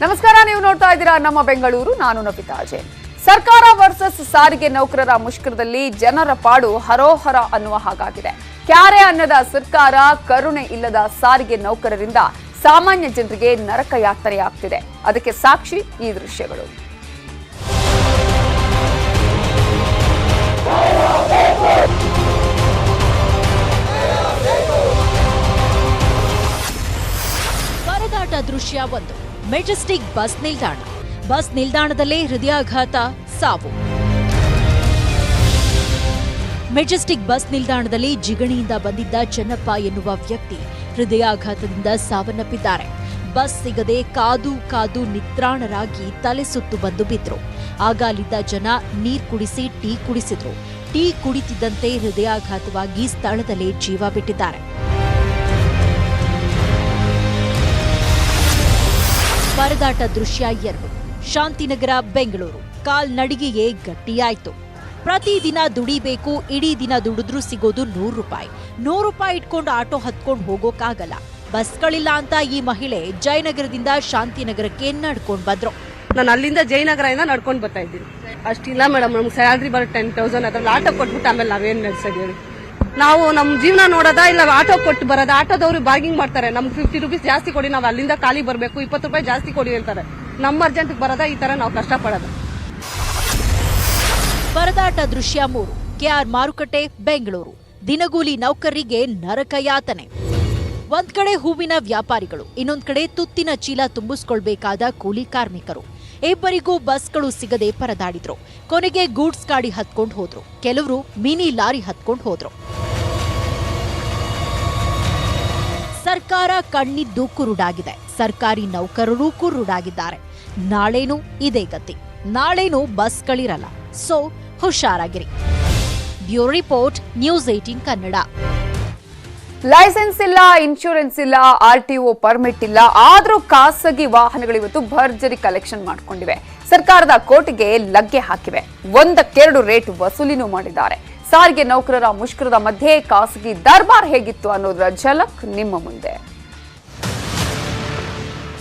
ನಮಸ್ಕಾರ, ನೀವು ನೋಡ್ತಾ ಇದ್ದೀರಾ ನಮ್ಮ ಬೆಂಗಳೂರು. ನಾನು ನಫಿತಾ ಜೈನ್. ಸರ್ಕಾರ ವರ್ಸಸ್ ಸಾರಿಗೆ ನೌಕರರ ಮುಷ್ಕರದಲ್ಲಿ ಜನರ ಪಾಡು ಹರೋಹರ ಅನ್ನುವ ಹಾಗಾಗಿದೆ. ಕ್ಯಾರೆ ಅನ್ನದ ಸರ್ಕಾರ, ಕರುಣೆ ಇಲ್ಲದ ಸಾರಿಗೆ ನೌಕರರಿಂದ ಸಾಮಾನ್ಯ ಜನರಿಗೆ ನರಕ ಯಾತನೆಯಾಗ್ತಿದೆ. ಅದಕ್ಕೆ ಸಾಕ್ಷಿ ಈ ದೃಶ್ಯಗಳು. ಪರದಾಟ ದೃಶ್ಯ ಒಂದು. ಮೆಜೆಸ್ಟಿಕ್ ಬಸ್ ನಿಲ್ದಾಣ. ಬಸ್ ನಿಲ್ದಾಣದಲ್ಲೇ ಹೃದಯಾಘಾತ, ಸಾವು. ಮೆಜೆಸ್ಟಿಕ್ ಬಸ್ ನಿಲ್ದಾಣದಲ್ಲಿ ಜಿಗಣಿಯಿಂದ ಬಂದಿದ್ದ ಚೆನ್ನಪ್ಪ ಎನ್ನುವ ವ್ಯಕ್ತಿ ಹೃದಯಾಘಾತದಿಂದ ಸಾವನ್ನಪ್ಪಿದ್ದಾರೆ. ಬಸ್ ಸಿಗದೆ ಕಾದು ಕಾದು ನಿತ್ರಾಣರಾಗಿ ತಲೆ ಸುತ್ತು ಬಂದು ಬಿದ್ರು. ಆಗ ಅಲ್ಲಿದ್ದ ಜನ ನೀರ್ ಕುಡಿಸಿ ಟೀ ಕುಡಿಸಿದ್ರು. ಟೀ ಕುಡಿತಿದ್ದಂತೆ ಹೃದಯಾಘಾತವಾಗಿ ಸ್ಥಳದಲ್ಲೇ ಜೀವ ಬಿಟ್ಟಿದ್ದಾರೆ. ಪರದಾಟ ದೃಶ್ಯ 2. ಶಾಂತಿನಗರ, ಬೆಂಗಳೂರು. ಕಾಲ್ನಡಿಗೆಯೇ ಗಟ್ಟಿಯಾಯ್ತು. ಪ್ರತಿದಿನ ದುಡಿಬೇಕು, ಇಡೀ ದಿನ ದುಡಿದ್ರೂ ಸಿಗೋದು 100 ರೂಪಾಯಿ. 100 ರೂಪಾಯಿ ಇಟ್ಕೊಂಡು ಆಟೋ ಹತ್ಕೊಂಡು ಹೋಗೋಕ್ಕಾಗಲ್ಲ. ಬಸ್ಗಳಿಲ್ಲ ಅಂತ ಈ ಮಹಿಳೆ ಜಯನಗರದಿಂದ ಶಾಂತಿನಗರಕ್ಕೆ ನಡ್ಕೊಂಡು ಬಂದ್ರು. ನಾನು ಅಲ್ಲಿಂದ ಜಯನಗರದಿಂದ ನಡ್ಕೊಂಡು ಬರ್ತಾ ಇದ್ದೀನಿ. ಅಷ್ಟಿಲ್ಲ ಮೇಡಮ್, ನಮ್ಗೆ ಸ್ಯಾಲ್ರಿ ಬರೋ 10,000 ಅದ್ರಲ್ಲಿ ಆಟೋ ಕೊಟ್ಬಿಟ್ಟು ಆಮೇಲೆ ನಾವೇನ್ ನಡೆಸಿದೀವಿ. ನಾವು ನಮ್ ಜೀವನ ನೋಡೋದಾ ಇಲ್ಲ ಆಟೋ ಕೊಟ್ಟು ಬರೋದ? ಆಟೋದವ್ರು ಬಾರ್ಗಿಂಗ್ ಮಾಡ್ತಾರೆ, ನಮ್ಗೆ 50 ರೂಪೀಸ್ ಜಾಸ್ತಿ ಕೊಡಿ, ನಾವು ಅಲ್ಲಿಂದ ಖಾಲಿ ಬರಬೇಕು, 20 ರೂಪಾಯಿ ಜಾಸ್ತಿ ಕೊಡಿ ಹೇಳ್ತಾರೆ. ನಮ್ಮ ಅರ್ಜೆಂಟ್ ಬರೋದ ಈ ತರ ನಾವು ಕಷ್ಟಪಡೋದು. ಪರದಾಟ ದೃಶ್ಯ 3. ಕೆಆರ್ ಮಾರುಕಟ್ಟೆ, ಬೆಂಗಳೂರು. ದಿನಗೂಲಿ ನೌಕರರಿಗೆ ನರಕ ಯಾತನೆ. ಒಂದ್ ಕಡೆ ಹೂವಿನ ವ್ಯಾಪಾರಿಗಳು, ಇನ್ನೊಂದ್ ಕಡೆ ತುತ್ತಿನ ಚೀಲ ತುಂಬಿಸ್ಕೊಳ್ಬೇಕಾದ ಕೂಲಿ ಕಾರ್ಮಿಕರು. ಇಬ್ಬರಿಗೂ ಬಸ್ಗಳು ಸಿಗದೆ ಪರದಾಡಿದ್ರು. ಕೊನೆಗೆ ಗೂಡ್ಸ್ ಗಾಡಿ ಹತ್ಕೊಂಡು ಹೋದ್ರು. ಕೆಲವರು ಮಿನಿ ಲಾರಿ ಹತ್ಕೊಂಡು ಹೋದ್ರು. ಸರ್ಕಾರ ಕಣ್ಣಿದ್ದು ಕುರುಡಾಗಿದೆ. ಸರ್ಕಾರಿ ನೌಕರರು ಕುರುಡಾಗಿದ್ದಾರೆ. ನಾಳೇನು ಇದೇ ಗತಿ. ನಾಳೇನು ಬಸ್ಗಳಿರಲ್ಲ. ಸೊ ಹುಷಾರಾಗಿರಿ. Bureau report, news 18 Kannada. Licence ಇಲ್ಲ, ಇನ್ಶೂರೆನ್ಸ್ ಇಲ್ಲ, RTO ಪರ್ಮಿಟ್ ಇಲ್ಲ, ಆದ್ರೂ ಖಾಸಗಿ ವಾಹನಗಳು ಇವತ್ತು ಭರ್ಜರಿ ಕಲೆಕ್ಷನ್ ಮಾಡಿಕೊಂಡಿವೆ. ಸರ್ಕಾರದ ಕೋಟಿಗೆ ಲಗ್ಗೆ ಹಾಕಿವೆ. ಒಂದಕ್ಕೆರಡು ರೇಟ್ ವಸೂಲಿನೂ ಮಾಡಿದ್ದಾರೆ. ಸಾರಿಗೆ ನೌಕರರ ಮುಷ್ಕರದ ಮಧ್ಯೆ ಖಾಸಗಿ ದರ್ಬಾರ್ ಹೇಗಿತ್ತು ಅನ್ನೋದರ ಝಲಕ್ ನಿಮ್ಮ ಮುಂದೆ.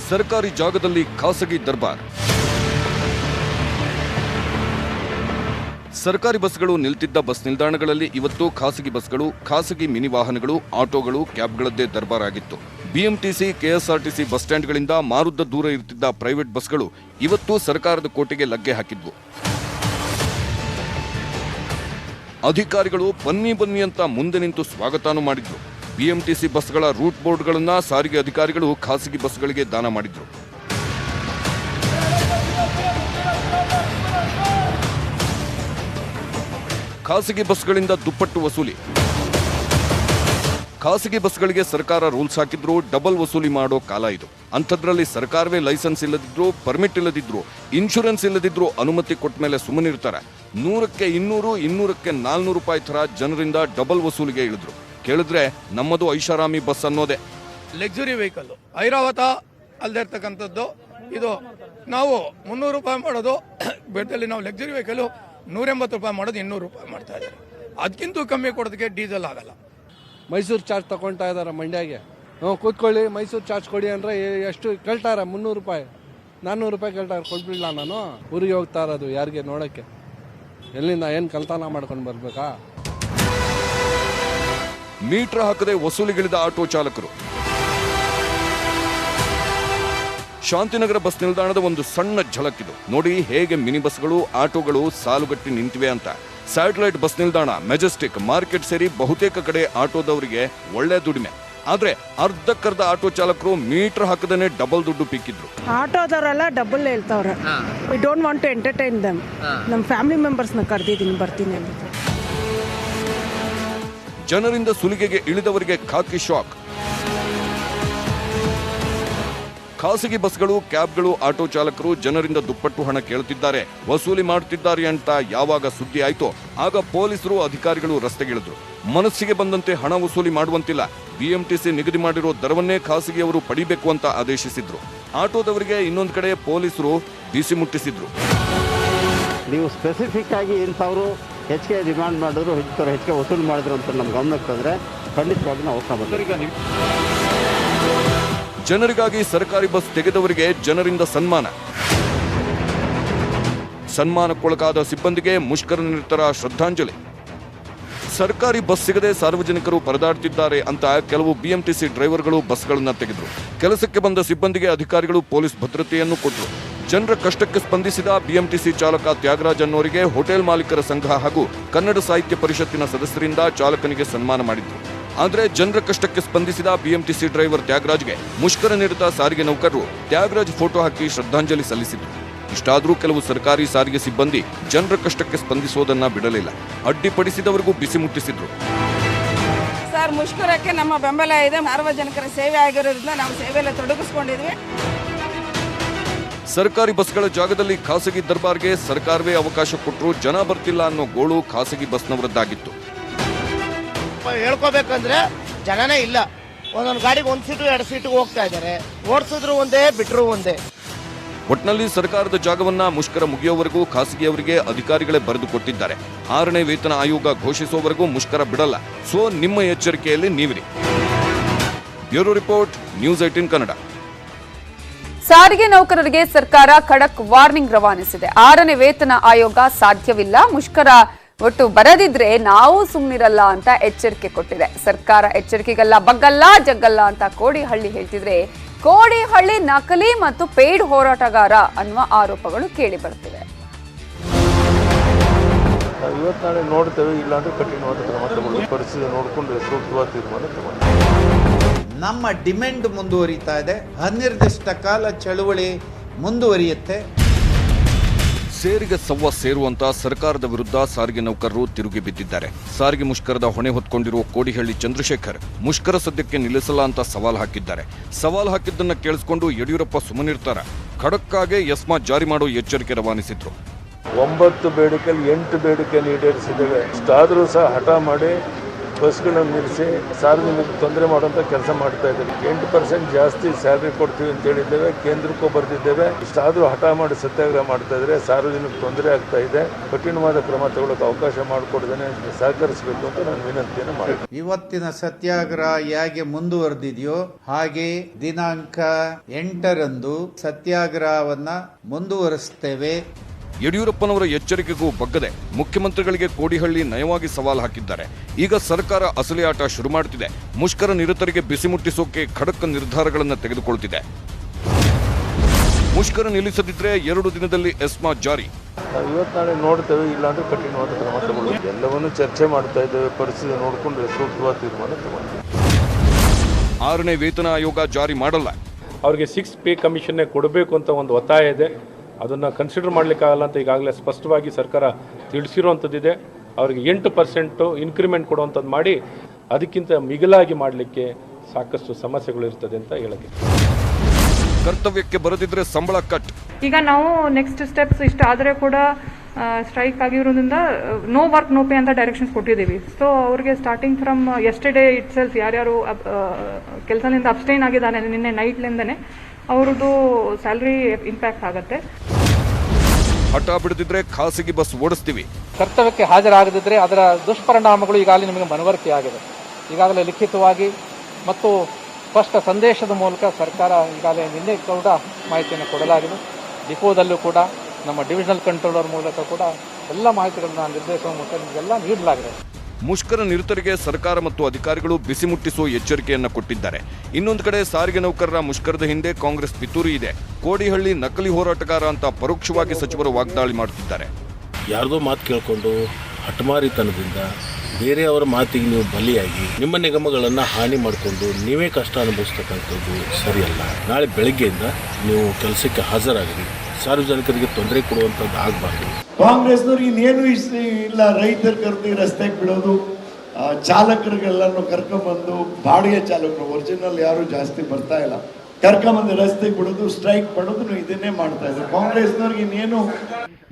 ಸರ್ಕಾರಿ ಜಾಗದಲ್ಲಿ ಖಾಸಗಿ ದರ್ಬಾರ್. ಸರ್ಕಾರಿ ಬಸ್ಗಳು ನಿಲ್ತಿದ್ದ ಬಸ್ ನಿಲ್ದಾಣಗಳಲ್ಲಿ ಇವತ್ತು ಖಾಸಗಿ ಬಸ್ಗಳು, ಖಾಸಗಿ ಮಿನಿ ವಾಹನಗಳು, ಆಟೋಗಳು, ಕ್ಯಾಬ್ಗಳದ್ದೇ ದರ್ಬಾರ್ ಆಗಿತ್ತು. BMTC, KSRTC ಬಸ್ ಸ್ಟ್ಯಾಂಡ್ಗಳಿಂದ ಮಾರುದ್ದ ದೂರ ಇರುತ್ತಿದ್ದ ಪ್ರೈವೇಟ್ ಬಸ್ಗಳು ಇವತ್ತು ಸರ್ಕಾರದ ಕೋಟೆಗೆ ಲಗ್ಗೆ ಹಾಕಿದ್ವು. ಅಧಿಕಾರಿಗಳು ಬನ್ನಿ ಬನ್ನಿ ಅಂತ ಮುಂದೆ ನಿಂತು ಸ್ವಾಗತಾನು ಮಾಡಿದ್ರು. BMTC ಬಸ್ಗಳ ರೂಟ್ ಬೋರ್ಡ್ಗಳನ್ನ ಸಾರಿಗೆ ಅಧಿಕಾರಿಗಳು ಖಾಸಗಿ ಬಸ್ಗಳಿಗೆ ದಾನ ಮಾಡಿದ್ರು. ಖಾಸಗಿ ಬಸ್ಗಳಿಂದ ದುಪ್ಪಟ್ಟು ವಸೂಲಿ. ಖಾಸಗಿ ಬಸ್ಗಳಿಗೆ ಸರ್ಕಾರ ರೂಲ್ಸ್ ಹಾಕಿದ್ರು, ಡಬಲ್ ವಸೂಲಿ ಮಾಡೋ ಕಾಲ ಇದು. ಅಂಥದ್ರಲ್ಲಿ ಸರ್ಕಾರವೇ ಲೈಸೆನ್ಸ್ ಇಲ್ಲದಿದ್ರು, ಪರ್ಮಿಟ್ ಇಲ್ಲದಿದ್ರು, ಇನ್ಶೂರೆನ್ಸ್ ಇಲ್ಲದಿದ್ರು ಅನುಮತಿ ಕೊಟ್ಟ ಮೇಲೆ ಸುಮ್ಮನಿರ್ತಾರೆ. 100ಕ್ಕೆ 200, 200ಕ್ಕೆ 400 ರೂಪಾಯಿ ಥರ ಜನರಿಂದ ಡಬಲ್ ವಸೂಲಿಗೆ ಇಳಿದ್ರು. ಕೇಳಿದ್ರೆ ನಮ್ಮದು ಐಷಾರಾಮಿ ಬಸ್ ಅನ್ನೋದೇ. ಲಕ್ಸುರಿ ವೆಹಿಕಲ್ ಐರಾವತ ಅಲ್ಲದೆ ಇರ್ತಕ್ಕಂಥದ್ದು ಇದು. ನಾವು 300 ರೂಪಾಯಿ ಮಾಡೋದು ಬೆಟ್ಟದಲ್ಲಿ, ನಾವು ಲಕ್ಸುರಿ ವೆಹಿಕಲ್ 180 ರೂಪಾಯಿ ಮಾಡೋದು 200 ರೂಪಾಯಿ ಮಾಡ್ತಾ ಇದ್ದಾರೆ. ಅದಕ್ಕಿಂತ ಕಮ್ಮಿ ಕೊಡೋದಕ್ಕೆ ಡೀಸೆಲ್ ಆಗಲ್ಲ. ಮೈಸೂರು ಚಾರ್ಜ್ ತಗೊಳ್ತಾ ಇದ್ದಾರೆ ಮಂಡ್ಯಗೆ. ಕೂತ್ಕೊಳ್ಳಿ, ಮೈಸೂರು ಚಾರ್ಜ್ ಕೊಡಿ ಅಂದರೆ ಎಷ್ಟು ಕೇಳ್ತಾರೆ? 300 ರೂಪಾಯಿ, 400 ರೂಪಾಯಿ ಕೇಳ್ತಾರೆ. ಕೊಟ್ಬಿಡ್ಲ ನಾನು? ಊರಿಗೆ ಹೋಗ್ತಾ ಇರೋದು ಯಾರಿಗೆ ನೋಡೋಕ್ಕೆ? ಎಲ್ಲಿಂದ ಏನು ಕಲ್ತಾನ ಮಾಡ್ಕೊಂಡು ಬರ್ಬೇಕಾ? ಮೀಟರ್ ಹಾಕದೆ ವಸೂಲಿಗಿಳಿದ ಆಟೋ ಚಾಲಕರು. ಶಾಂತಿನಗರ ಬಸ್ ನಿಲ್ದಾಣದ ಒಂದು ಸಣ್ಣ ಝಲಕ್ಕಿದು. ನೋಡಿ ಹೇಗೆ ಮಿನಿ ಬಸ್ಗಳು, ಆಟೋಗಳು ಸಾಲುಗಟ್ಟಿ ನಿಂತಿವೆ ಅಂತ. ಸ್ಯಾಟಲೈಟ್ ಬಸ್ ನಿಲ್ದಾಣ, ಮೆಜೆಸ್ಟಿಕ್, ಮಾರ್ಕೆಟ್ ಸೇರಿ ಬಹುತೇಕ ಕಡೆ ಆಟೋದವರಿಗೆ ಒಳ್ಳೆ ದುಡಿಮೆ. ಆದ್ರೆ ಅರ್ಧಕ್ಕರ್ಧ ಆಟೋ ಚಾಲಕರು ಮೀಟರ್ ಹಾಕದೇನೆ ಡಬಲ್ ದುಡ್ಡು ಪಿಕ್ಕಿದ್ರು. ಆಟೋದವರೆಲ್ಲ ಡಬಲ್ ಹೇಳ್ತಾವ್ರೆ. We don't want to entertain them. ನಮ್ಮ ಫ್ಯಾಮಿಲಿ ಮೆಂಬರ್ಸ್ನ ಕರೆದಿದ್ದೀನಿ, ಬರ್ತೀನಿ ಅಂತ. ಜನರಿಂದ ಸುಲಿಗೆಗೆ ಇಳಿದವರಿಗೆ ಖಾಕಿ ಶಾಕ್. ಖಾಸಗಿ ಬಸ್ಗಳು, ಕ್ಯಾಬ್ಗಳು, ಆಟೋ ಚಾಲಕರು ಜನರಿಂದ ದುಪ್ಪಟ್ಟು ಹಣ ಕೇಳುತ್ತಿದ್ದಾರೆ, ವಸೂಲಿ ಮಾಡುತ್ತಿದ್ದಾರೆ ಅಂತ ಯಾವಾಗ ಸುದ್ದಿ ಆಯ್ತೋ ಆಗ ಪೊಲೀಸರು, ಅಧಿಕಾರಿಗಳು ರಸ್ತೆಗಿಳಿದ್ರು. ಮನಸ್ಸಿಗೆ ಬಂದಂತೆ ಹಣ ವಸೂಲಿ ಮಾಡುವಂತಿಲ್ಲ. BMTC ನಿಗದಿ ಮಾಡಿರೋ ದರವನ್ನೇ ಖಾಸಗಿಯವರು ಪಡಿಬೇಕು ಅಂತ ಆದೇಶಿಸಿದ್ರು. ಆಟೋದವರಿಗೆ ಇನ್ನೊಂದು ಕಡೆ ಪೊಲೀಸರು ಬಿಸಿ ಮುಟ್ಟಿಸಿದ್ರು. ನೀವು ಸ್ಪೆಸಿಫಿಕ್ ಆಗಿ ಇಂಥವರು ಹೆಚ್ಚಿಗೆ ಡಿಮ್ಯಾಂಡ್ ಮಾಡಿದ್ರು, ಹೆಚ್ಚಿಗೆ ವಸೂಲಿ ಮಾಡಿದ್ರು ಅಂತ ನಮ್ಮ ಗಮನಕ್ಕೆ ತಂದರೆ ಖಂಡಿತವಾಗಿ ನಾವು ಅವಸರ ಬರ್ತೀವಿ. ಜನರಿಗಾಗಿ ಸರ್ಕಾರಿ ಬಸ್ ತೆಗೆದವರಿಗೆ ಜನರಿಂದ ಸನ್ಮಾನಕ್ಕೊಳಗಾದ ಸಿಬ್ಬಂದಿಗೆ ಮುಷ್ಕರ ನಿರತರ ಶ್ರದ್ಧಾಂಜಲಿ. ಸರ್ಕಾರಿ ಬಸ್ ಸಿಗದೆ ಸಾರ್ವಜನಿಕರು ಪರದಾಡ್ತಿದ್ದಾರೆ ಅಂತ ಕೆಲವು ಬಿಎಂಟಿಸಿ ಡ್ರೈವರ್ಗಳು ಬಸ್ಗಳನ್ನ ತೆಗೆದ್ರು. ಕೆಲಸಕ್ಕೆ ಬಂದ ಸಿಬ್ಬಂದಿಗೆ ಅಧಿಕಾರಿಗಳು ಪೊಲೀಸ್ ಭದ್ರತೆಯನ್ನು ಕೊಟ್ಟರು. ಜನರ ಕಷ್ಟಕ್ಕೆ ಸ್ಪಂದಿಸಿದ ಬಿಎಂಟಿಸಿ ಚಾಲಕ ತ್ಯಾಗರಾಜ್ ಅನ್ನೋರಿಗೆ ಹೋಟೆಲ್ ಮಾಲೀಕರ ಸಂಘ ಹಾಗೂ ಕನ್ನಡ ಸಾಹಿತ್ಯ ಪರಿಷತ್ತಿನ ಸದಸ್ಯರಿಂದ ಚಾಲಕನಿಗೆ ಸನ್ಮಾನ ಮಾಡಿದ್ರು. ಆದರೆ ಜನರ ಕಷ್ಟಕ್ಕೆ ಸ್ಪಂದಿಸಿದ ಬಿಎಂಟಿಸಿ ಡ್ರೈವರ್ ತ್ಯಾಗರಾಜ್ಗೆ ಮುಷ್ಕರ ನಿರತ ಸಾರಿಗೆ ನೌಕರರು ತ್ಯಾಗರಾಜ್ ಫೋಟೋ ಹಾಕಿ ಶ್ರದ್ಧಾಂಜಲಿ ಸಲ್ಲಿಸಿದ್ರು. ಇಷ್ಟಾದರೂ ಕೆಲವು ಸರ್ಕಾರಿ ಸಾರಿಗೆ ಸಿಬ್ಬಂದಿ ಜನರ ಕಷ್ಟಕ್ಕೆ ಸ್ಪಂದಿಸೋದನ್ನ ಬಿಡಲಿಲ್ಲ. ಅಡ್ಡಿಪಡಿಸಿದವರಿಗೂ ಬಿಸಿ ಮುಟ್ಟಿಸಿದ್ರು. ಸರ್, ಮುಷ್ಕರಕ್ಕೆ ನಮ್ಮ ಬೆಂಬಲ ಇದೆ. ಸಾರ್ವಜನಿಕರ ಸೇವೆ ಆಗಿರೋದ್ರಿಂದ ನಾವು ಸೇವೆಯಲ್ಲಿ ತೊಡಗಿಸ್ಕೊಂಡಿದ್ವಿ. ಸರ್ಕಾರಿ ಬಸ್ಗಳ ಜಾಗದಲ್ಲಿ ಖಾಸಗಿ ದರ್ಬಾರ್ಗೆ ಸರ್ಕಾರವೇ ಅವಕಾಶ ಕೊಟ್ಟರು ಜನ ಬರ್ತಿಲ್ಲ ಅನ್ನೋ ಗೋಳು ಖಾಸಗಿ ಬಸ್ನವರದ್ದಾಗಿತ್ತು. ಹೇಳ್ಕೋಬೇಕಂದ್ರೆ ಜನನೇ ಇಲ್ಲ. ಒಂದೊಂದು ಗಾಡಿಗೆ 1 ಸೀಟು 2 ಸೀಟಿಗೆ ಹೋಗ್ತಾ ಇದ್ದಾರೆ. ಓಡಿಸಿದ್ರು ಒಂದೇ, ಬಿಟ್ಟರು ಒಂದೇ. ಒಟ್ನಲ್ಲಿ ಸರ್ಕಾರದ ಜಾಗವನ್ನ ಮುಷ್ಕರ ಮುಗಿಯೋವರೆಗೂ ಖಾಸಗಿಯವರಿಗೆ ಅಧಿಕಾರಿಗಳೇ ಬರೆದು ಕೊಟ್ಟಿದ್ದಾರೆ. 6ನೇ ವೇತನ ಆಯೋಗ ಘೋಷಿಸುವವರೆಗೂ ಮುಷ್ಕರ ಬಿಡಲ್ಲ. ಸೊ ನಿಮ್ಮ ಎಚ್ಚರಿಕೆಯಲ್ಲಿ ನೀವಿರಿ. Bureau report, news 18 Kannada. ಸಾರಿಗೆ ನೌಕರರಿಗೆ ಸರ್ಕಾರ ಖಡಕ್ ವಾರ್ನಿಂಗ್ ರವಾನಿಸಿದೆ. 6ನೇ ವೇತನ ಆಯೋಗ ಸಾಧ್ಯವಿಲ್ಲ, ಮುಷ್ಕರ ಒಟ್ಟು ಬರದಿದ್ರೆ ನಾವು ಸುಮ್ಮನಿರಲ್ಲ ಅಂತ ಎಚ್ಚರಿಕೆ ಕೊಟ್ಟಿದೆ. ಸರ್ಕಾರ ಎಚ್ಚರಿಕೆಗಲ್ಲ ಬಗ್ಗಲ್ಲ ಜಗ್ಗಲ್ಲ ಅಂತ ಕೋಡಿಹಳ್ಳಿ ಹೇಳ್ತಿದ್ರೆ, ಕೋಡಿಹಳ್ಳಿ ನಕಲಿ ಮತ್ತು ಪೇಯ್ಡ್ ಹೋರಾಟಗಾರ ಅನ್ನುವ ಆರೋಪಗಳು ಕೇಳಿ ಬರುತ್ತಿವೆ. ಇವತ್ತು ನಾಳೆ ನೋಡ್ತೇವೆ, ಇಲ್ಲಾಂದ್ರೆ ಕಠಿಣವಾದ ಕ್ರಮ ತಗೊಳ್ಳಿ. ಪರಿಸ್ಥಿತಿ ನೋಡಿಕೊಂಡು ಸೂಕ್ತವಾದ ತೀರ್ಮಾನ ತಗೊಳ್ಳಿ. ನಮ್ಮ ಡಿಮ್ಯಾಂಡ್ ಮುಂದುವರಿತಾ ಇದೆ. ಅನಿರ್ದಿಷ್ಟ ಕಾಲ ಚಳುವಳಿ ಮುಂದುವರಿಯುತ್ತೆ. ಸೇರಿಗೆ ಸವ್ವ ಸೇರುವಂತ ಸರ್ಕಾರದ ವಿರುದ್ಧ ಸಾರಿಗೆ ನೌಕರರು ತಿರುಗಿ ಬಿದ್ದಿದ್ದಾರೆ. ಸಾರಿಗೆ ಮುಷ್ಕರದ ಹೊಣೆ ಹೊತ್ಕೊಂಡಿರುವ ಕೋಡಿಹಳ್ಳಿ ಚಂದ್ರಶೇಖರ್ ಮುಷ್ಕರ ಸದ್ಯಕ್ಕೆ ನಿಲ್ಲಿಸಲ್ಲ ಅಂತ ಸವಾಲ್ ಹಾಕಿದ್ದಾರೆ. ಸವಾಲ್ ಹಾಕಿದ್ದನ್ನ ಕೇಳಿಸಿಕೊಂಡು ಯಡಿಯೂರಪ್ಪ ಸುಮ್ಮನಿರ್ತಾರ? ಖಡಕ್ಕಾಗೆ ಎಸ್ಮಾ ಜಾರಿ ಮಾಡೋ ಎಚ್ಚರಿಕೆ ರವಾನಿಸಿದ್ರು. 9 ಬೇಡಿಕೆಯಲ್ಲಿ 8 ಬೇಡಿಕೆಯನ್ನು ಈಡೇರಿಸಿದ್ದೇವೆ. ಇಷ್ಟಾದರೂ ಸಹ ಹಠ ಮಾಡಿ ಬಸ್ಗಳನ್ನು ನಿಲ್ಲಿಸಿ ಸಾರ್ವಜನಿಕರಿಗೆ ತೊಂದರೆ ಮಾಡುವಂಥ ಕೆಲಸ ಮಾಡ್ತಾ ಇದ್ದೇವೆ. 8% ಜಾಸ್ತಿ ಸ್ಯಾಲ್ರಿ ಕೊಡ್ತೀವಿ ಅಂತ ಹೇಳಿದ್ದೇವೆ. ಕೇಂದ್ರಕ್ಕೂ ಬರೆದಿದ್ದೇವೆ. ಇಷ್ಟಾದರೂ ಹಠ ಮಾಡಿ ಸತ್ಯಾಗ್ರಹ ಮಾಡ್ತಾ ಇದ್ದಾರೆ. ಸಾರ್ವಜನಿಕ ತೊಂದರೆ ಆಗ್ತಾ ಇದೆ. ಕಠಿಣವಾದ ಕ್ರಮ ತಗೊಳ್ಳೋಕೆ ಅವಕಾಶ ಮಾಡಿಕೊಡ್ದೇನೆ ಸಹಕರಿಸಬೇಕು ಅಂತ ನಾನು ವಿನಂತಿಯನ್ನು ಮಾಡಿದೆ. ಇವತ್ತಿನ ಸತ್ಯಾಗ್ರಹ ಹೇಗೆ ಮುಂದುವರೆದಿದೆಯೋ ಹಾಗೆ ದಿನಾಂಕ 8ರಂದು ಸತ್ಯಾಗ್ರಹವನ್ನ ಮುಂದುವರಿಸ್ತೇವೆ. ಯಡಿಯೂರಪ್ಪನವರ ಎಚ್ಚರಿಕೆಗೂ ಬಗ್ಗದೆ ಮುಖ್ಯಮಂತ್ರಿಗಳಿಗೆ ಕೋಡಿಹಳ್ಳಿ ನಯವಾಗಿ ಸವಾಲ್ ಹಾಕಿದ್ದಾರೆ. ಈಗ ಸರ್ಕಾರ ಅಸಲಿ ಆಟ ಶುರು ಮಾಡುತ್ತಿದೆ. ಮುಷ್ಕರ ನಿರತರಿಗೆ ಬಿಸಿ ಮುಟ್ಟಿಸೋಕೆ ಖಡಕ್ ನಿರ್ಧಾರಗಳನ್ನು ತೆಗೆದುಕೊಳ್ತಿದೆ. ಮುಷ್ಕರ ನಿಲ್ಲಿಸದಿದ್ರೆ 2 ದಿನದಲ್ಲಿ ಎಸ್ಮಾ ಜಾರಿ. ಇವತ್ತು ನಾಳೆ ನೋಡ್ತೇವೆ, ಇಲ್ಲಾಂದ್ರೆ ಕಠಿಣವಾದ ಕ್ರಮ ತಗೊಳ್ಳಿ. ಎಲ್ಲವನ್ನೂ ಚರ್ಚೆ ಮಾಡ್ತಾ ಇದ್ದೇವೆ. ಪರಿಸ್ಥಿತಿ ನೋಡಿಕೊಂಡು ಸೂಕ್ತವಾದ ತೀರ್ಮಾನ ತಗೊಳ್ಳಿ. 6ನೇ ವೇತನ ಆಯೋಗ ಜಾರಿ ಮಾಡಲ್ಲ. ಅವರಿಗೆ 6 ಪೇ ಕಮಿಷನ್ನೇ ಕೊಡಬೇಕು ಅಂತ ಒಂದು ಒತ್ತಾಯ ಇದೆ. ಅದನ್ನು ಕನ್ಸಿಡರ್ ಮಾಡಲಿಕ್ಕಾಗಲ್ಲ ಅಂತ ಈಗಾಗಲೇ ಸ್ಪಷ್ಟವಾಗಿ ಸರ್ಕಾರ ತಿಳಿಸಿರುವಂಥದ್ದಿದೆ. ಅವರಿಗೆ 8% ಇನ್ಕ್ರಿಮೆಂಟ್ ಕೊಡುವಂಥದ್ದು ಮಾಡಿ ಅದಕ್ಕಿಂತ ಮಿಗಿಲಾಗಿ ಮಾಡಲಿಕ್ಕೆ ಸಾಕಷ್ಟು ಸಮಸ್ಯೆಗಳು ಇರ್ತದೆ ಅಂತ ಹೇಳಕ್ಕೆ. ಕರ್ತವ್ಯಕ್ಕೆ ಬರದಿದ್ರೆ ಸಂಬಳ ಕಟ್. ಈಗ ನಾವು ನೆಕ್ಸ್ಟ್ ಸ್ಟೆಪ್ಸ್ ಇಷ್ಟ ಆದರೆ ಕೂಡ ಸ್ಟ್ರೈಕ್ ಆಗಿರೋದ್ರಿಂದ ನೋ ವರ್ಕ್ ನೋ ಪೇ ಅಂತ ಡೈರೆಕ್ಷನ್ಸ್ ಕೊಟ್ಟಿದ್ದೀವಿ. ಸೊ ಅವ್ರಿಗೆ starting from yesterday it self ಯಾರ್ಯಾರು ಕೆಲಸದಿಂದ ಅಬ್ಸ್ಟೈನ್ ಆಗಿದ್ದಾನೆ ನಿನ್ನೆ ನೈಟ್ಲಿಂದನೇ ಅವ್ರದ್ದು ಸ್ಯಾಲ್ರಿ ಇಂಪ್ಯಾಕ್ಟ್ ಆಗುತ್ತೆ. ಹಠ ಬಿಡದಿದ್ರೆ ಖಾಸಗಿ ಬಸ್ ಓಡಿಸ್ತೀವಿ. ಕರ್ತವ್ಯಕ್ಕೆ ಹಾಜರಾಗದಿದ್ರೆ ಅದರ ದುಷ್ಪರಿಣಾಮಗಳು ಈಗಾಗಲೇ ನಿಮಗೆ ಮನವರಿಕೆ ಆಗಿದೆ. ಈಗಾಗಲೇ ಲಿಖಿತವಾಗಿ ಮತ್ತು ಸ್ಪಷ್ಟ ಸಂದೇಶದ ಮೂಲಕ ಸರ್ಕಾರ ಈಗಾಗಲೇ ನಿನ್ನೆ ಕೂಡ ಮಾಹಿತಿಯನ್ನು ಕೊಡಲಾಗಿದೆ. ಡಿಪೋದಲ್ಲೂ ಕೂಡ ನಮ್ಮ ಡಿವಿಷನಲ್ ಕಂಟ್ರೋಲರ್ ಮೂಲಕ ಕೂಡ ಎಲ್ಲ ಮಾಹಿತಿಗಳನ್ನು ನಿರ್ದೇಶನ ಮೂಲಕ ನಿಮಗೆಲ್ಲ ನೀಡಲಾಗಿದೆ. ಮುಷ್ಕರ ನಿರತರಿಗೆ ಸರ್ಕಾರ ಮತ್ತು ಅಧಿಕಾರಿಗಳು ಬಿಸಿ ಮುಟ್ಟಿಸುವ ಎಚ್ಚರಿಕೆಯನ್ನ ಕೊಟ್ಟಿದ್ದಾರೆ. ಇನ್ನೊಂದು ಕಡೆ ಸಾರಿಗೆ ನೌಕರರ ಮುಷ್ಕರದ ಹಿಂದೆ ಕಾಂಗ್ರೆಸ್ ಪಿತೂರಿ ಇದೆ. ಕೋಡಿಹಳ್ಳಿ ನಕಲಿ ಹೋರಾಟಗಾರ ಅಂತ ಪರೋಕ್ಷವಾಗಿ ಸಚಿವರು ವಾಗ್ದಾಳಿ ಮಾಡುತ್ತಿದ್ದಾರೆ. ಯಾರ್ದೋ ಮಾತು ಕೇಳಿಕೊಂಡು ಹಠಮಾರಿತನದಿಂದ ಬೇರೆಯವರ ಮಾತಿಗೆ ನೀವು ಬಲಿಯಾಗಿ ನಿಮ್ಮ ನಿಗಮಗಳನ್ನು ಹಾನಿ ಮಾಡಿಕೊಂಡು ನೀವೇ ಕಷ್ಟ ಅನುಭವಿಸ್ತಕ್ಕಂಥದ್ದು ಸರಿಯಲ್ಲ. ನಾಳೆ ಬೆಳಗ್ಗೆಯಿಂದ ನೀವು ಕೆಲಸಕ್ಕೆ ಹಾಜರಾಗಿರಿ. ಸಾರ್ವಜನಿಕರಿಗೆ ತೊಂದರೆ ಕೊಡುವಂಥದ್ದು ಆಗಬಾರ್ದು. ಕಾಂಗ್ರೆಸ್ನವ್ರಿಗೆ ಇನ್ನೇನು ಇಲ್ಲ. ರೈತರು ಕರೆದು ರಸ್ತೆಗೆ ಬಿಡೋದು, ಚಾಲಕರಿಗೆಲ್ಲರೂ ಕರ್ಕೊಂಬಂದು ಬಾಡಿಗೆ ಚಾಲಕರು ಒರಿಜಿನಲ್ ಯಾರು ಜಾಸ್ತಿ ಬರ್ತಾ ಇಲ್ಲ ಕರ್ಕೊಂಬಂದು ರಸ್ತೆಗೆ ಬಿಡೋದು, ಸ್ಟ್ರೈಕ್ ಮಾಡೋದು ಇದನ್ನೇ ಮಾಡ್ತಾ ಇದ್ದಾರೆ ಕಾಂಗ್ರೆಸ್ನವ್ರಿಗೆ. ಇನ್ನೇನು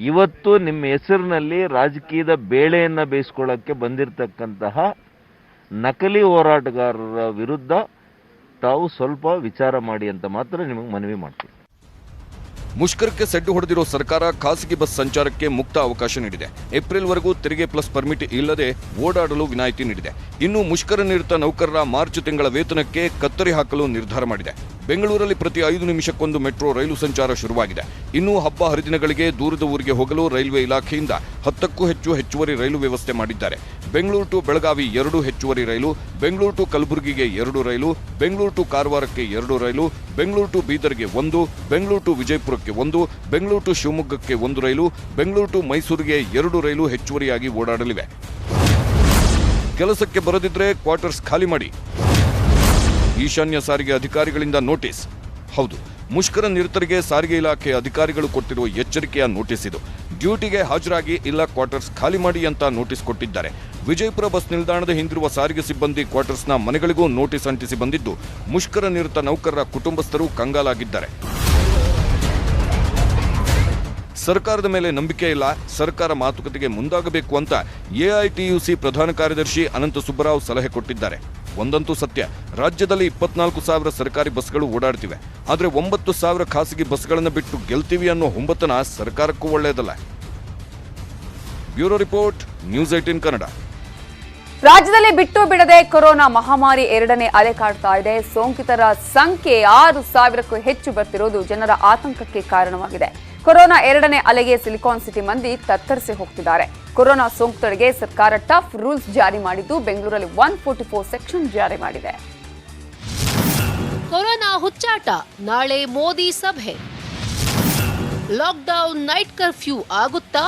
ಇವತ್ತು ನಿಮ್ಮ ಹೆಸರಿನಲ್ಲಿ ರಾಜಕೀಯದ ಬೇಳೆಯನ್ನ ಬೇಯಿಸ್ಕೊಳ್ಳೋಕ್ಕೆ ಬಂದಿರತಕ್ಕಂತಹ ನಕಲಿ ಹೋರಾಟಗಾರರ ವಿರುದ್ಧ ತಾವು ಸ್ವಲ್ಪ ವಿಚಾರ ಮಾಡಿ ಅಂತ ಮಾತ್ರ ನಿಮಗೆ ಮನವಿ ಮಾಡ್ತೀವಿ. ಮುಷ್ಕರಕ್ಕೆ ಸೆಡ್ಡು ಹೊಡೆದಿರೋ ಸರ್ಕಾರ ಖಾಸಗಿ ಬಸ್ ಸಂಚಾರಕ್ಕೆ ಮುಕ್ತ ಅವಕಾಶ ನೀಡಿದೆ. ಏಪ್ರಿಲ್ವರೆಗೂ ತೆರಿಗೆ ಪ್ಲಸ್ ಪರ್ಮಿಟ್ ಇಲ್ಲದೆ ಓಡಾಡಲು ವಿನಾಯಿತಿ ನೀಡಿದೆ. ಇನ್ನು ಮುಷ್ಕರ ನಿರತ ನೌಕರರ ಮಾರ್ಚ್ ತಿಂಗಳ ವೇತನಕ್ಕೆ ಕತ್ತರಿ ಹಾಕಲು ನಿರ್ಧಾರ ಮಾಡಿದೆ. ಬೆಂಗಳೂರಲ್ಲಿ ಪ್ರತಿ 5 ನಿಮಿಷಕ್ಕೊಂದು ಮೆಟ್ರೋ ರೈಲು ಸಂಚಾರ ಶುರುವಾಗಿದೆ. ಇನ್ನು ಹಬ್ಬ ಹರಿದಿನಗಳಿಗೆ ದೂರದ ಊರಿಗೆ ಹೋಗಲು ರೈಲ್ವೆ ಇಲಾಖೆಯಿಂದ 10ಕ್ಕೂ ಹೆಚ್ಚು ಹೆಚ್ಚುವರಿ ರೈಲು ವ್ಯವಸ್ಥೆ ಮಾಡಿದ್ದಾರೆ. ಬೆಂಗಳೂರು ಟು ಬೆಳಗಾವಿ 2 ಹೆಚ್ಚುವರಿ ರೈಲು, ಬೆಂಗಳೂರು ಟು ಕಲಬುರಗಿಗೆ 2 ರೈಲು, ಬೆಂಗಳೂರು ಟು ಕಾರವಾರಕ್ಕೆ 2 ರೈಲು, ಬೆಂಗಳೂರು ಟು ಬೀದರ್ಗೆ 1, ಬೆಂಗಳೂರು ಟು ವಿಜಯಪುರಕ್ಕೆ 1, ಬೆಂಗಳೂರು ಟು ಶಿವಮೊಗ್ಗಕ್ಕೆ 1 ರೈಲು, ಬೆಂಗಳೂರು ಟು ಮೈಸೂರಿಗೆ 2 ರೈಲು ಹೆಚ್ಚುವರಿಯಾಗಿ ಓಡಾಡಲಿವೆ. ಕೆಲಸಕ್ಕೆ ಬರದಿದ್ರೆ ಕ್ವಾರ್ಟರ್ಸ್ ಖಾಲಿ ಮಾಡಿ. ಈಶಾನ್ಯ ಸಾರಿಗೆ ಅಧಿಕಾರಿಗಳಿಂದ ನೋಟಿಸ್. ಹೌದು, ಮುಷ್ಕರ ನಿರತರಿಗೆ ಸಾರಿಗೆ ಇಲಾಖೆ ಅಧಿಕಾರಿಗಳು ಕೊಟ್ಟಿರುವ ಎಚ್ಚರಿಕೆಯ ನೋಟಿಸ್ ಇದು. ಡ್ಯೂಟಿಗೆ ಹಾಜರಾಗಿ ಇಲ್ಲ ಕ್ವಾರ್ಟರ್ಸ್ ಖಾಲಿ ಮಾಡಿ ಅಂತ ನೋಟಿಸ್ ಕೊಟ್ಟಿದ್ದಾರೆ. ವಿಜಯಪುರ ಬಸ್ ನಿಲ್ದಾಣದ ಹಿಂದಿರುವ ಸಾರಿಗೆ ಸಿಬ್ಬಂದಿ ಕ್ವಾರ್ಟರ್ಸ್ನ ಮನೆಗಳಿಗೂ ನೋಟಿಸ್ ಅಂಟಿಸಿ ಬಂದಿದ್ದು, ಮುಷ್ಕರ ನಿರತ ನೌಕರರ ಕುಟುಂಬಸ್ಥರು ಕಂಗಾಲಾಗಿದ್ದಾರೆ. ಸರ್ಕಾರದ ಮೇಲೆ ನಂಬಿಕೆ ಇಲ್ಲ, ಸರ್ಕಾರ ಮಾತುಕತೆಗೆ ಮುಂದಾಗಬೇಕು ಅಂತ ಎಐಟಿಯುಸಿ ಪ್ರಧಾನ ಕಾರ್ಯದರ್ಶಿ ಅನಂತ ಸುಬ್ಬರಾವ್ ಸಲಹೆ ಕೊಟ್ಟಿದ್ದಾರೆ. ಒಂದಂತೂ ಸತ್ಯ, ರಾಜ್ಯದಲ್ಲಿ 24,000 ಸರ್ಕಾರಿ ಬಸ್ಗಳು ಓಡಾಡ್ತಿವೆ. ಆದರೆ 9,000 ಖಾಸಗಿ ಬಸ್ಗಳನ್ನು ಬಿಟ್ಟು ಗೆಲ್ತೀವಿ ಅನ್ನೋ ಹುಂಬತನ ಸರ್ಕಾರಕ್ಕೂ ಒಳ್ಳೆಯದಲ್ಲ. Bureau report, news 18 Kannada. ರಾಜ್ಯದಲ್ಲಿ ಬಿಟ್ಟು ಬಿಡದೆ ಕೊರೋನಾ ಮಹಾಮಾರಿ 2ನೇ ಅಲೆ ಕಾಡ್ತಾ ಇದೆ. ಸೋಂಕಿತರ ಸಂಖ್ಯೆ 6,000ಕ್ಕೂ ಹೆಚ್ಚು ಬರ್ತಿರೋದು ಜನರ ಆತಂಕಕ್ಕೆ ಕಾರಣವಾಗಿದೆ. ಕೊರೋನಾ 2ನೇ ಅಲೆಗೆ ಸಿಲಿಕಾನ್ ಸಿಟಿ ಮಂದಿ ತತ್ತರಿಸಿ ಹೋಗ್ತಿದ್ದಾರೆ. ಕೊರೋನಾ ಸೋಂಕಿತರಿಗೆ ಸರ್ಕಾರ ಟಫ್ ರೂಲ್ಸ್ ಜಾರಿ ಮಾಡಿದ್ದು, ಬೆಂಗಳೂರಲ್ಲಿ 144 ಸೆಕ್ಷನ್ ಜಾರಿ ಮಾಡಿದೆ. ಕೊರೋನಾ ಹುಚ್ಚಾಟ, ನಾಳೆ ಮೋದಿ ಸಭೆ. ಲಾಕ್ಡೌನ್, ನೈಟ್ ಕರ್ಫ್ಯೂ ಆಗುತ್ತಾ?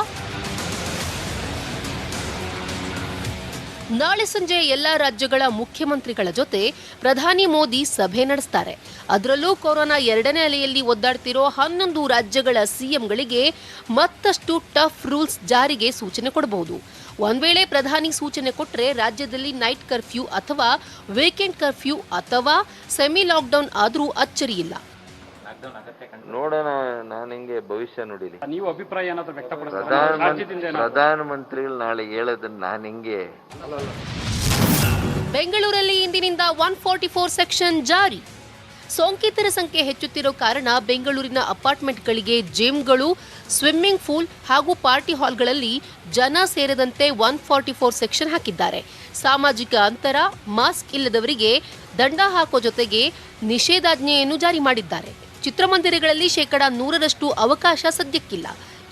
ನಾಳೆ ಸಂಜೆ ಎಲ್ಲ ರಾಜ್ಯಗಳ ಮುಖ್ಯಮಂತ್ರಿಗಳ ಜೊತೆ ಪ್ರಧಾನಿ ಮೋದಿ ಸಭೆ ನಡೆಸ್ತಾರೆ. ಅದರಲ್ಲೂ ಕೊರೋನಾ 2ನೇ ಅಲೆಯಲ್ಲಿ ಒದ್ದಾಡ್ತಿರೋ 11 ರಾಜ್ಯಗಳ ಸಿಎಂಗಳಿಗೆ ಮತ್ತಷ್ಟು ಟಫ್ ರೂಲ್ಸ್ ಜಾರಿಗೆ ಸೂಚನೆ ಕೊಡಬಹುದು. ಒಂದ್ ವೇಳೆ ಪ್ರಧಾನಿ ಸೂಚನೆ ಕೊಟ್ಟರೆ ರಾಜ್ಯದಲ್ಲಿ ನೈಟ್ ಕರ್ಫ್ಯೂ ಅಥವಾ ವೀಕೆಂಡ್ ಕರ್ಫ್ಯೂ ಅಥವಾ ಸೆಮಿ ಲಾಕ್ಡೌನ್ ಆದರೂ ಅಚ್ಚರಿಯಿಲ್ಲ. ನೋಡೋಣ, ನಾನು ಹಿಂಗೆ ಭವಿಷ್ಯ ನುಡಿಲಿ. ನೀವು ಅಭಿಪ್ರಾಯ ಏನಾದರೂ ವ್ಯಕ್ತಪಡಿಸ್ತೀರಾ? ಪ್ರಧಾನಮಂತ್ರಿಗಳು ನಾಳೆ ಹೇಳೋದನ್ನ ನಾನು ಹಿಂಗೆ. ಬೆಂಗಳೂರಲ್ಲಿ ಇಂದಿನಿಂದ 144 ಸೆಕ್ಷನ್ ಜಾರಿ. ಸೋಂಕಿತರ ಸಂಖ್ಯೆ ಹೆಚ್ಚುತ್ತಿರೋ ಕಾರಣ ಬೆಂಗಳೂರಿನ ಅಪಾರ್ಟ್ಮೆಂಟ್ಗಳಿಗೆ ಜಿಮ್ಗಳು, ಸ್ವಿಮ್ಮಿಂಗ್ ಪೂಲ್ ಹಾಗೂ ಪಾರ್ಟಿ ಹಾಲ್ಗಳಲ್ಲಿ ಜನ ಸೇರದಂತೆ 144 ಸೆಕ್ಷನ್ ಹಾಕಿದ್ದಾರೆ. ಸಾಮಾಜಿಕ ಅಂತರ, ಮಾಸ್ಕ್ ಇಲ್ಲದವರಿಗೆ ದಂಡ ಹಾಕೋ ಜೊತೆಗೆ ನಿಷೇಧಾಜ್ಞೆಯನ್ನು ಜಾರಿ ಮಾಡಿದ್ದಾರೆ. ಚಿತ್ರಮಂದಿರಗಳಲ್ಲಿ 100% ಅವಕಾಶ ಸದ್ಯಕ್ಕಿಲ್ಲ.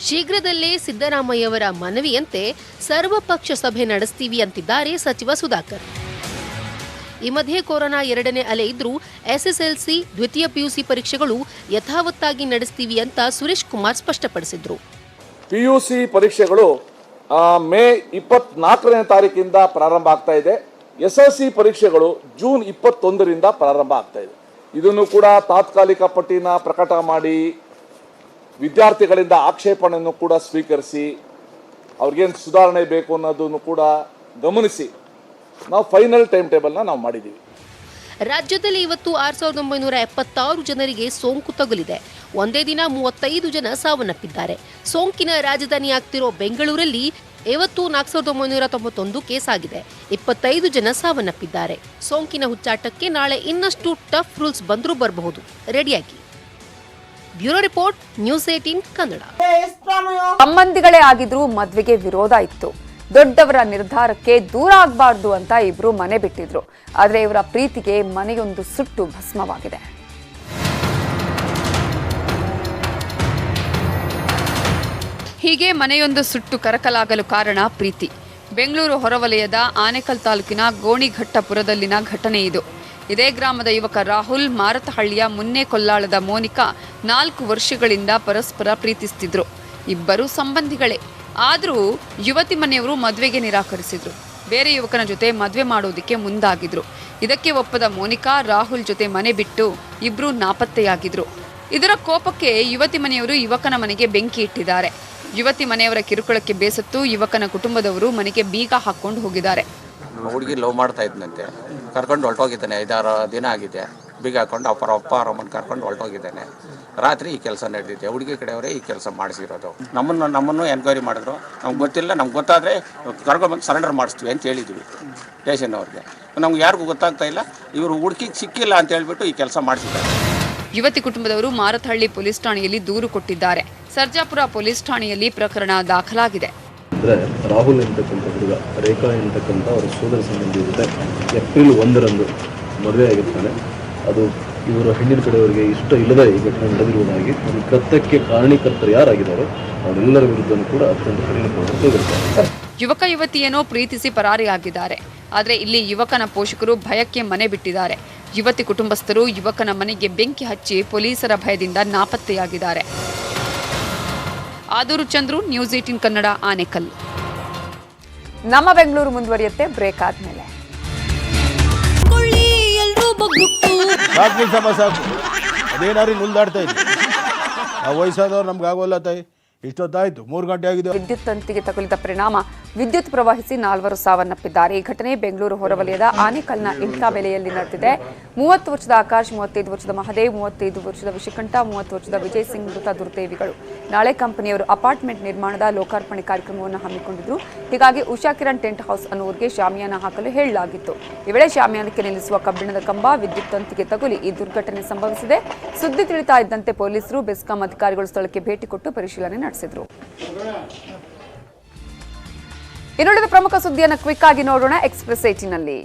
ಶೀಘ್ರದಲ್ಲೇ ಸಿದ್ದರಾಮಯ್ಯವರ ಮನವಿಯಂತೆ ಸರ್ವಪಕ್ಷ ಸಭೆ ನಡೆಸ್ತೀವಿ ಅಂತಿದ್ದಾರೆ ಸಚಿವ ಸುಧಾಕರ್. ಈ ಮಧ್ಯೆ ಕೊರೋನಾ 2ನೇ ಅಲೆ ಇದ್ರೂ ಎಸ್ಎಸ್ಎಲ್ಸಿ, ದ್ವಿತೀಯ ಪಿಯುಸಿ ಪರೀಕ್ಷೆಗಳು ಯಥಾವತ್ತಾಗಿ ನಡೆಸ್ತೀವಿ ಅಂತ ಸುರೇಶ್ ಕುಮಾರ್ ಸ್ಪಷ್ಟಪಡಿಸಿದ್ರು. ಪಿಯುಸಿ ಪರೀಕ್ಷೆಗಳು ಮೇ 24ನೇ ತಾರೀಕಿಂದ ಪ್ರಾರಂಭ ಆಗ್ತಾ ಇದೆ. ಎಸ್ಎಲ್ಸಿ ಪರೀಕ್ಷೆಗಳು ಜೂನ್ 21ರಿಂದ ಪ್ರಾರಂಭ ಆಗ್ತಾ ಇದೆ. ಇದನ್ನು ಕೂಡ ತಾತ್ಕಾಲಿಕ ಪಟ್ಟಿನ ಪ್ರಕಟ ಮಾಡಿ ವಿದ್ಯಾರ್ಥಿಗಳಿಂದ ಆಕ್ಷೇಪಣೆಯನ್ನು ಕೂಡ ಸ್ವೀಕರಿಸಿ ಅವ್ರಿಗೇನು ಸುಧಾರಣೆ ಬೇಕು ಅನ್ನೋದನ್ನು ಕೂಡ ಗಮನಿಸಿ ನಾವು ಫೈನಲ್ ಟೈಮ್ ಟೇಬಲ್ನ ನಾವು ಮಾಡಿದ್ದೀವಿ. ರಾಜ್ಯದಲ್ಲಿ ಇವತ್ತು 6,976 ಜನರಿಗೆ ಸೋಂಕು ತಗುಲಿದೆ. ಒಂದೇ ದಿನ 35 ಜನ ಸಾವನ್ನಪ್ಪಿದ್ದಾರೆ. ಸೋಂಕಿನ ರಾಜಧಾನಿ ಆಗ್ತಿರೋ ಬೆಂಗಳೂರಲ್ಲಿ ಇವತ್ತು 4,991 ಕೇಸ್ ಆಗಿದೆ. 25 ಜನ ಸಾವನ್ನಪ್ಪಿದ್ದಾರೆ. ಸೋಂಕಿನ ಹುಚ್ಚಾಟಕ್ಕೆ ನಾಳೆ ಇನ್ನಷ್ಟು ಟಫ್ ರೂಲ್ಸ್ ಬಂದರೂ ಬರಬಹುದು. ರೆಡಿಯಾಗಿ. Bureau report, news 18 Kannada. ಸಂಬಂಧಿಗಳೇ ಆಗಿದ್ರೂ ಮದ್ವೆಗೆ ವಿರೋಧ ಇತ್ತು. ದೊಡ್ಡವರ ನಿರ್ಧಾರಕ್ಕೆ ದೂರ ಆಗಬಾರ್ದು ಅಂತ ಇಬ್ರು ಮನೆ ಬಿಟ್ಟಿದ್ರು. ಆದರೆ ಇವರ ಪ್ರೀತಿಗೆ ಮನೆಯೊಂದು ಸುಟ್ಟು ಭಸ್ಮವಾಗಿದೆ. ಹೀಗೆ ಮನೆಯೊಂದು ಸುಟ್ಟು ಕರಕಲಾಗಲು ಕಾರಣ ಪ್ರೀತಿ. ಬೆಂಗಳೂರು ಹೊರವಲಯದ ಆನೇಕಲ್ ತಾಲೂಕಿನ ಗೋಣಿಘಟ್ಟಪುರದಲ್ಲಿನ ಘಟನೆ ಇದು. ಇದೇ ಗ್ರಾಮದ ಯುವಕ ರಾಹುಲ್, ಮಾರತಹಳ್ಳಿಯ ಮುನ್ನೆ ಕೊಲ್ಲಾಳದ ಮೋನಿಕಾ 4 ವರ್ಷಗಳಿಂದ ಪರಸ್ಪರ ಪ್ರೀತಿಸುತ್ತಿದ್ರು. ಇಬ್ಬರು ಸಂಬಂಧಿಗಳೇ. ಆದರೂ ಯುವತಿ ಮನೆಯವರು ಮದುವೆಗೆ ನಿರಾಕರಿಸಿದ್ರು. ಬೇರೆ ಯುವಕನ ಜೊತೆ ಮದುವೆ ಮಾಡೋದಕ್ಕೆ ಮುಂದಾಗಿದ್ರು. ಇದಕ್ಕೆ ಒಪ್ಪದ ಮೋನಿಕಾ ರಾಹುಲ್ ಜೊತೆ ಮನೆ ಬಿಟ್ಟು ಇಬ್ರು ನಾಪತ್ತೆಯಾಗಿದ್ರು. ಇದರ ಕೋಪಕ್ಕೆ ಯುವತಿ ಮನೆಯವರು ಯುವಕನ ಮನೆಗೆ ಬೆಂಕಿ ಇಟ್ಟಿದ್ದಾರೆ. ಯುವತಿ ಮನೆಯವರ ಕಿರುಕುಳಕ್ಕೆ ಬೇಸತ್ತು ಯುವಕನ ಕುಟುಂಬದವರು ಮನೆಗೆ ಬೀಗ ಹಾಕೊಂಡು ಹೋಗಿದ್ದಾರೆ. ಹುಡುಗಿ ಲವ್ ಮಾಡ್ತಾ ಇದ್ದಂತೆ, ಕರ್ಕೊಂಡು ಹೊರಟೋಗಿದ್ದಾನೆ. 5-6 ದಿನ ಆಗಿದೆ. ಬೀಗ ಹಾಕೊಂಡು ಅಪ್ಪ ಅವರಮ್ಮನ ಕರ್ಕೊಂಡು ಹೊರಟೋಗಿದ್ದಾನೆ. ರಾತ್ರಿ ಈ ಕೆಲಸ ನಡೆದಿದೆ. ಹುಡುಗಿ ಕಡೆಯವರೇ ಈ ಕೆಲಸ ಮಾಡಿಸಿರೋದು. ನಮ್ಮನ್ನು ಎನ್ಕ್ವೈರಿ ಮಾಡಿದ್ರು. ನಮ್ಗೆ ಗೊತ್ತಿಲ್ಲ, ನಮ್ಗೆ ಗೊತ್ತಾದರೆ ಕರ್ಕೊಂಡ್ಬಂದು ಸರೆಂಡರ್ ಮಾಡಿಸ್ತೀವಿ ಅಂತ ಹೇಳಿದ್ವಿ ಸ್ಟೇಷನ್ ಅವ್ರಿಗೆ. ನಮ್ಗೆ ಯಾರಿಗೂ ಗೊತ್ತಾಗ್ತಾ ಇಲ್ಲ. ಇವರು ಹುಡುಗಿಗೆ ಸಿಕ್ಕಿಲ್ಲ ಅಂತ ಹೇಳ್ಬಿಟ್ಟು ಈ ಕೆಲಸ ಮಾಡಿಸಿದ್ದಾರೆ. ಯುವತಿ ಕುಟುಂಬದವರು ಮಾರತಹಳ್ಳಿ ಪೊಲೀಸ್ ಠಾಣೆಯಲ್ಲಿ ದೂರು ಕೊಟ್ಟಿದ್ದಾರೆ. ಸರ್ಜಾಪುರ ಪೊಲೀಸ್ ಠಾಣೆಯಲ್ಲಿ ಪ್ರಕರಣ ದಾಖಲಾಗಿದೆ. ಅಂದರೆ ರಾಹುಲ್ ಎಂತಕ್ಕಂಥ ಹುಡುಗ, ರೇಖಾ ಎಂತಕ್ಕಂಥ ಅವರ ಸೋದರ ಸಂಬಂಧಿ ಜೊತೆ ಏಪ್ರಿಲ್ 1ರಂದು ಮದುವೆ ಆಗಿರ್ತಾನೆ. ಅದು ಇವರ ಹೆಣ್ಣಿನ ಕಡೆಯವರಿಗೆ ಇಷ್ಟ ಇಲ್ಲದೆ ಈ ಘಟನೆ ನಡೆದಿರುವುದಾಗಿ ಒಂದು ಕೃತ್ಯಕ್ಕೆ ಕಾರಣೀಕರ್ತರು ಯಾರಾಗಿದ್ದಾರೋ ಅವರೆಲ್ಲರ ವಿರುದ್ಧನೂ ಕೂಡ ಅತ್ಯಂತ ಕಠಿಣ ಕ್ರಮ ತೆಗೆದುಕೊಳ್ಳುತ್ತಾರೆ. ಯುವಕ ಯುವತಿಯನ್ನು ಪ್ರೀತಿಸಿ ಪರಾರಿಯಾಗಿದ್ದಾರೆ. ಆದರೆ ಇಲ್ಲಿ ಯುವಕನ ಪೋಷಕರು ಭಯಕ್ಕೆ ಮನೆ ಬಿಟ್ಟಿದ್ದಾರೆ. ಯುವತಿ ಕುಟುಂಬಸ್ಥರು ಯುವಕನ ಮನೆಗೆ ಬೆಂಕಿ ಹಚ್ಚಿ ಪೊಲೀಸರ ಭಯದಿಂದ ನಾಪತ್ತೆಯಾಗಿದ್ದಾರೆ. ಆದೂರು ಚಂದ್ರು, ನ್ಯೂಸ್ 18 ಕನ್ನಡ, ಆನೇಕಲ್. ನಮ್ಮ ಬೆಂಗಳೂರು ಮುಂದುವರಿಯುತ್ತೆ ಬ್ರೇಕ್ ಆದ್ಮೇಲೆ. ಸಾಕು ಅದೇನಾರು ನುಲ್ದಾಡ್ತಾ ಇದ್ವಿ ಆ ವಯಸ್ಸಾದವ್ರು ನಮ್ಗೆ ಆಗೋಲ್ಲ ತಾಯಿ. ಇಷ್ಟೊತ್ತಾಯ್ತು, 3 ಗಂಟೆ ಆಗಿದೆ. ವಿದ್ಯುತ್ ತಂತಿಗೆ ತಗುಲಿದ ಪರಿಣಾಮ ವಿದ್ಯುತ್ ಪ್ರವಹಿಸಿ 4 ಸಾವನ್ನಪ್ಪಿದ್ದಾರೆ. ಈ ಘಟನೆ ಬೆಂಗಳೂರು ಹೊರವಲಯದ ಆನೇಕಲ್ನ ಇಂಟ್ಲಾ ಬೆಲೆಯಲ್ಲಿ ನಡೆದಿದೆ. 30 ವರ್ಷದ ಆಕಾಶ್, 35 ವರ್ಷದ ಮಹದೇವ್, 35 ವರ್ಷದ ವಿಶಕಂಠ, 30 ವರ್ಷದ ವಿಜಯ್ ಸಿಂಗ್ ಮೃತ ದುರ್ದೈವಿಗಳು. ನಾಳೆ ಕಂಪನಿಯವರು ಅಪಾರ್ಟ್ಮೆಂಟ್ ನಿರ್ಮಾಣದ ಲೋಕಾರ್ಪಣೆ ಕಾರ್ಯಕ್ರಮವನ್ನು ಹಮ್ಮಿಕೊಂಡಿದ್ರು. ಹೀಗಾಗಿ ಉಷಾ ಕಿರಣ್ ಟೆಂಟ್ ಹೌಸ್ ಅನ್ನುವರಿಗೆ ಶಾಮಿಯಾನ ಹಾಕಲು ಹೇಳಲಾಗಿತ್ತು. ಈ ವೇಳೆ ಶಾಮಿಯಾನಕ್ಕೆ ನಿಲ್ಲಿಸುವ ಕಬ್ಬಿಣದ ಕಂಬ ವಿದ್ಯುತ್ ತಂತಿಗೆ ತಗುಲಿ ಈ ದುರ್ಘಟನೆ ಸಂಭವಿಸಿದೆ. ಸುದ್ದಿ ತಿಳಿತಾ ಇದ್ದಂತೆ ಪೊಲೀಸರು, ಬೆಸ್ಕಾಂ ಅಧಿಕಾರಿಗಳು ಸ್ಥಳಕ್ಕೆ ಭೇಟಿ ಕೊಟ್ಟು ಪರಿಶೀಲನೆ ನಡೆಸಿದ್ರು. ಇನ್ನುಳಿದ ಪ್ರಮುಖ ಸುದ್ದಿಯನ್ನು ಕ್ವಿಕ್ ಆಗಿ ನೋಡೋಣ ಎಕ್ಸ್‌ಪ್ರೆಸ್ 18ನಲ್ಲಿ.